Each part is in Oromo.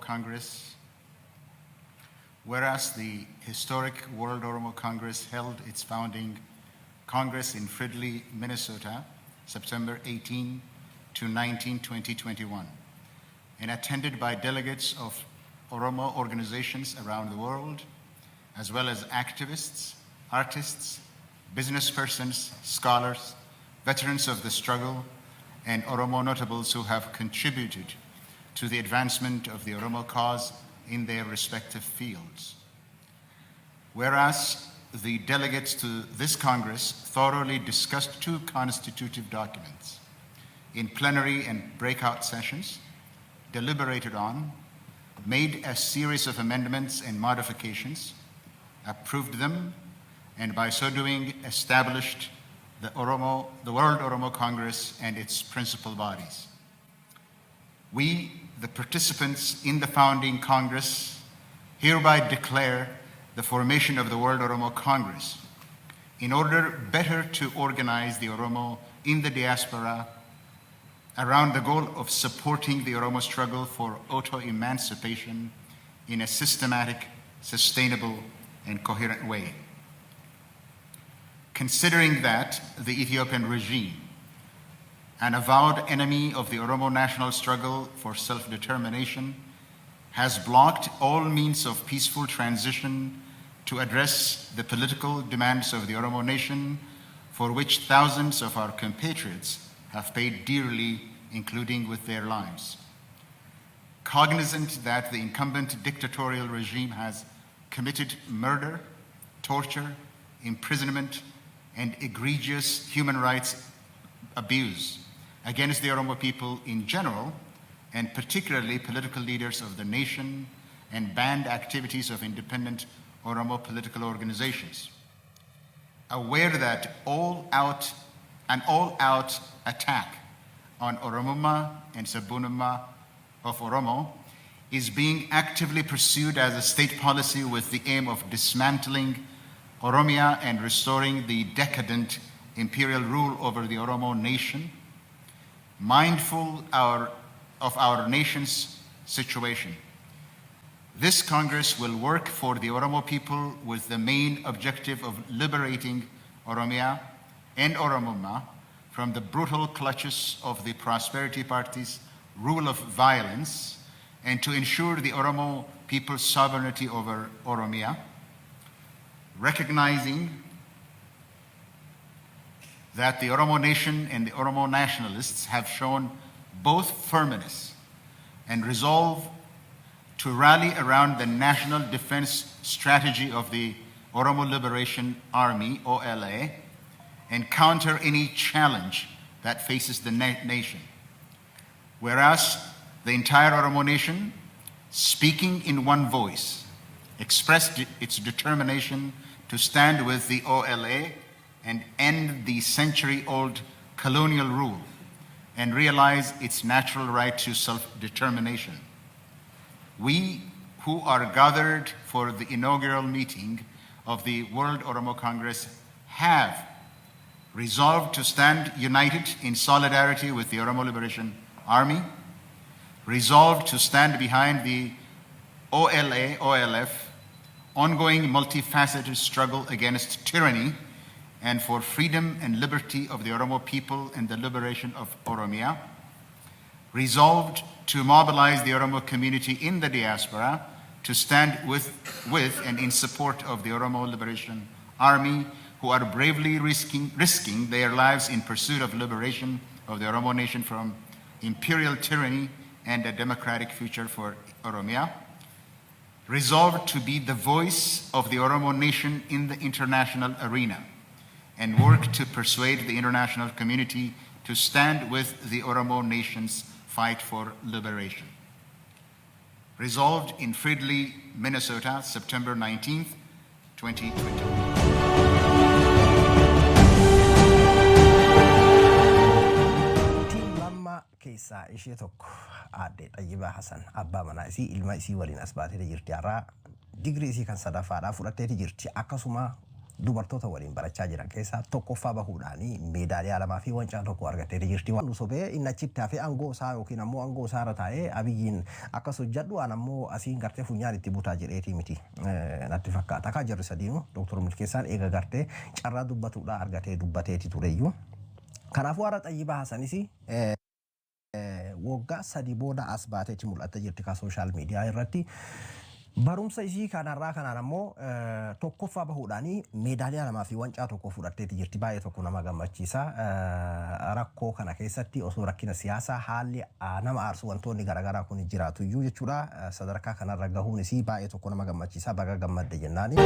Congress. Whereas the historic World Oromo Congress held its founding Congress in Fridley, Minnesota, September 18 to 19, 2021, and attended by delegates of Oromo organizations around the world, as well as activists, artists, business persons, scholars, veterans of the struggle, and Oromo notables who have contributed to the advancement of the Oromo cause in their respective fields. Whereas the delegates to this Congress thoroughly discussed two constitutive documents in plenary and breakout sessions, deliberated on, made a series of amendments and modifications, approved them, and by so doing established the World Oromo Congress and its principal bodies. We, the participants in the founding Congress, hereby declare the formation of the World Oromo Congress in order better to organize the Oromo in the diaspora around the goal of supporting the Oromo struggle for auto-emancipation in a systematic, sustainable, and coherent way. Considering that the Ethiopian regime, an avowed enemy of the Oromo national struggle for self-determination, has blocked all means of peaceful transition to address the political demands of the Oromo nation, for which thousands of our compatriots have paid dearly, including with their lives. Cognizant that the incumbent dictatorial regime has committed murder, torture, imprisonment, and egregious human rights abuse against the Oromo people in general, and particularly political leaders of the nation, and banned activities of independent Oromo political organizations. Aware that an all-out attack on Oromoma and Sabunuma of Oromo is being actively pursued as a state policy with the aim of dismantling Oromia and restoring the decadent imperial rule over the Oromo nation, mindful of our nation's situation. This Congress will work for the Oromo people with the main objective of liberating Oromia and Oromoma from the brutal clutches of the Prosperity Party's rule of violence, and to ensure the Oromo people's sovereignty over Oromia, recognizing that the Oromo nation and the Oromo nationalists have shown both firmness and resolve to rally around the national defense strategy of the Oromo Liberation Army, OLA, and counter any challenge that faces the nation. Whereas the entire Oromo nation, speaking in one voice, expressed its determination to stand with the OLA and end the century-old colonial rule and realize its natural right to self-determination. We who are gathered for the inaugural meeting of the World Oromo Congress have resolved to stand united in solidarity with the Oromo Liberation Army, resolved to stand behind the OLA, OLF, ongoing multifaceted struggle against tyranny and for freedom and liberty of the Oromo people and the liberation of Oromia, resolved to mobilize the Oromo community in the diaspora to stand with and in support of the Oromo Liberation Army, who are bravely risking their lives in pursuit of liberation of the Oromo nation from imperial tyranny and a democratic future for Oromia, resolved to be the voice of the Oromo nation in the international arena and work to persuade the international community to stand with the Oromo nation's fight for liberation. Resolved in Fridley, Minnesota, September 19th, 2020. Keessaa ishee tokko aadde Xayibaa Hasan abbaa manaa isii ilma isii waliin as baatee jirti. Har'a digirii isii kan sadaffaadhaa fudhatteeti jirti. Akkasuma dubartoota waliin barachaa jiran keessaa tokkoffaa bahuudhaanii meedaaliyaa lamaa fi wancaa tokko argattee jirti. Waan sobee inni achitti hafee aangoo isaa yookiin ammoo aangoo isaa irra taa'ee Abiyyiin akkas hojjedhu an ammoo asiin gartee funyaan itti butaa jedheetii miti natti fakkaata. Akka jarri sadiinuu Dooktor Milkeessaan eega gartee carraa dubbatuudhaa argatee dubbateeti tureyyuu. Kanaafuu har'a Xayyibaa Hasanis waggaa sadii booda as baateetti mul'atta jirti ka sooshaal miidiyaa irratti. Barumsa isii kanarraa kanaan ammoo tokkoffaa bahuudhaanii meedaaliyaa lamaa fi wancaa tokko fudhatteeti jirti. Baay'ee tokko nama gammachiisa. Rakkoo kana keessatti osoo rakkina siyaasaa haalli nama aarsu wantoonni garaagaraa kun jiraatu iyyuu jechuudha. Sadarkaa kanarra gahuun isii baay'ee tokko nama gammachiisa. Baga gammadde jennaani.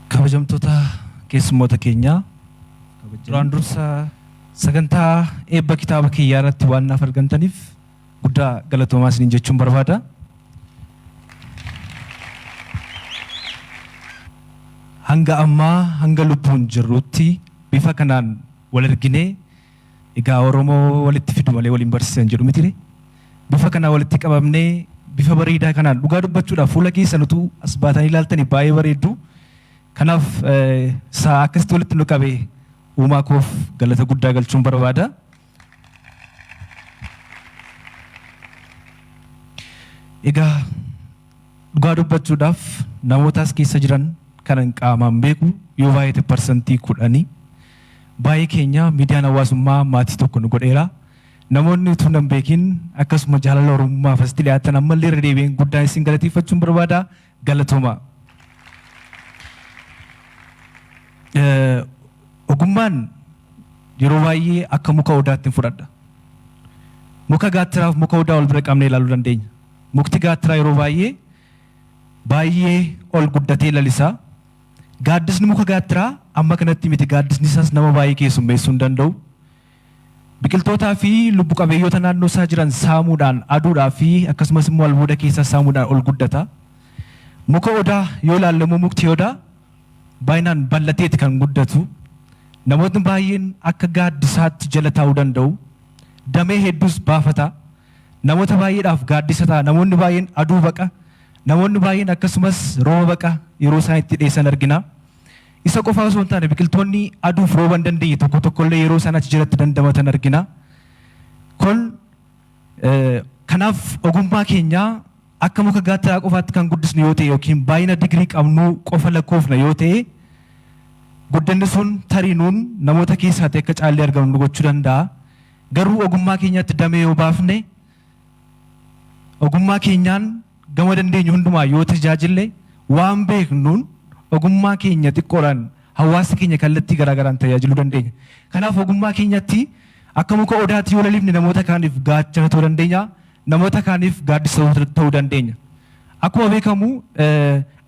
Kabajamtoota keessummoota keenyaa duraan dursa sagantaa eebba kitaaba kiyyaa irratti waan naaf argamtaniif guddaa galatoomaa isiniin jechuun barbaada. Hanga ammaa hanga lubbuun jirrutti bifa kanaan wal arginee egaa Oromoo walitti fidu malee waliin barsiisan jedhu mitire. Bifa kanaan walitti qabamnee bifa bareedaa kanaan dhugaa dubbachuudhaaf fuula keessan utuu as baatanii ilaaltanii baay'ee bareeddu. Kanaaf saa akkasitti walitti nu qabee uumaa koof galata guddaa galchuun barbaada. Egaa dhugaa dubbachuudhaaf namootaas keessa jiran kanan qaamaan beeku yoo baay'ate parsantii 10 baay'ee keenya miidiyaan hawaasummaa maatii tokko nu godheera. Namoonni utuu nan beekin akkasuma jaalala Oromummaaf asitti dhiyaatan ammallee irra deebiin guddaa isin galateeffachuun barbaada. Galatooma. Ogummaan yeroo baay'ee akka muka odaatti fudhadha. Muka gaattiraaf muka odaa wal bira qabnee ilaaluu dandeenya. Mukti gaattiraa yeroo baay'ee ol guddatee lalisaa. Gaaddisni muka gaattiraa amma kanatti miti gaaddisni isaas nama baay'ee keessummeessuu hin danda'u. Biqiltootaa fi lubbu qabeeyyoota naannoo isaa jiran saamuudhaan aduudhaa fi akkasumas immoo albuuda keessaa saamuudhaan ol guddata. Muka odaa yoo ilaallamu mukti odaa baay'inaan bal'ateeti kan guddatu. Namoonni baay'een akka gaaddisaatti jala taa'uu danda'u. Damee hedduus baafata. Namoota baay'eedhaaf gaaddisa ta'a. Namoonni baay'een aduu baqa. Namoonni baay'een akkasumas rooba baqa yeroo isaan itti dheessan argina. Isa qofaa osoo hin taane biqiltoonni aduuf rooba hin dandeenye tokko tokkollee yeroo isaan achi jalatti dandamatan argina. Kun kanaaf ogummaa keenyaa akka muka gaattiraa qofaatti kan guddisnu yoo ta'e yookiin baay'ina digirii qabnu qofa lakkoofna yoo ta'e guddanni sun tarii nuun namoota keessaa ta'e akka caallee argamu nu gochuu danda'a. Garuu ogummaa keenyatti damee yoo baafne ogummaa keenyaan gama dandeenyu hundumaa yoo tajaajille waan beeknuun ogummaa keenya xiqqoodhaan hawaasa keenya kallattii garaagaraan tajaajiluu dandeenya. Kanaaf ogummaa keenyatti akka muka odaatti yoo lalifne namoota kaaniif gaachana ta'uu dandeenya. Namoota kaaniif gaaddisa ta'uu dandeenya. Akkuma beekamu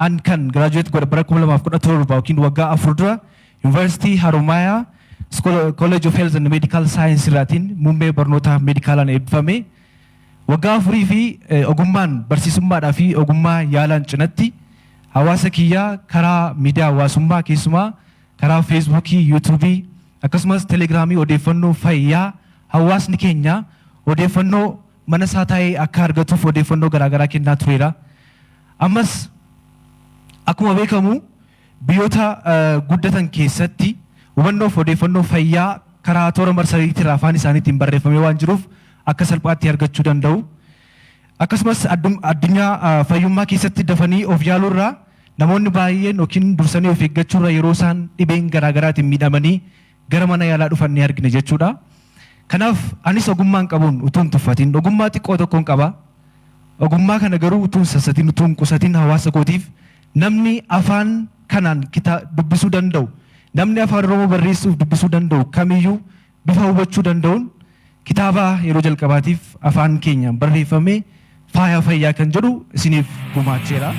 an kan giraajuweet godhe bara 2017 yookiin waggaa 4 dura Yuunivarsiitii Haromaayaa College of Health and Medical Science irraatiin muummee barnoota meedikaalaan eebbifame. Waggaa 4 fi ogummaan barsiisummaadhaa fi ogummaa yaalaan cinatti hawaasa kiyyaa karaa miidiyaa hawaasummaa keessumaa karaa feesbuukii, yuutuubii akkasumas telegiraamii odeeffannoo fayyaa hawaasni keenya odeeffannoo mana isaa taa'ee akka argatuuf odeeffannoo garaagaraa kennaa tureera. Ammas akkuma beekamu biyyoota guddatan keessatti hubannoof odeeffannoo fayyaa karaa toora marsariitii afaan isaaniitiin barreeffamee waan jiruuf akka salphaatti argachuu danda'u. Akkasumas addunyaa fayyummaa keessatti dafanii of yaaluurraa namoonni baay'een yookiin dursanii of eeggachuurra yeroo isaan dhibeen garaagaraatiin miidhamanii gara mana yaalaa dhufan ni argina jechuudha. Kanaaf anis ogummaan qabuun utuu hin tuffatiin ogummaa xiqqoo tokkoon qaba. Ogummaa kana garuu utuu hin sassatiin utuu hin qusatiin hawaasa kootiif namni afaan kanaan dubbisuu danda'u namni afaan Oromoo barreessuuf dubbisuu danda'u kamiyyuu bifa hubachuu danda'uun kitaaba yeroo jalqabaatiif afaan keenya barreeffamee faaya fayyaa kan jedhu isiniif gumaacheera.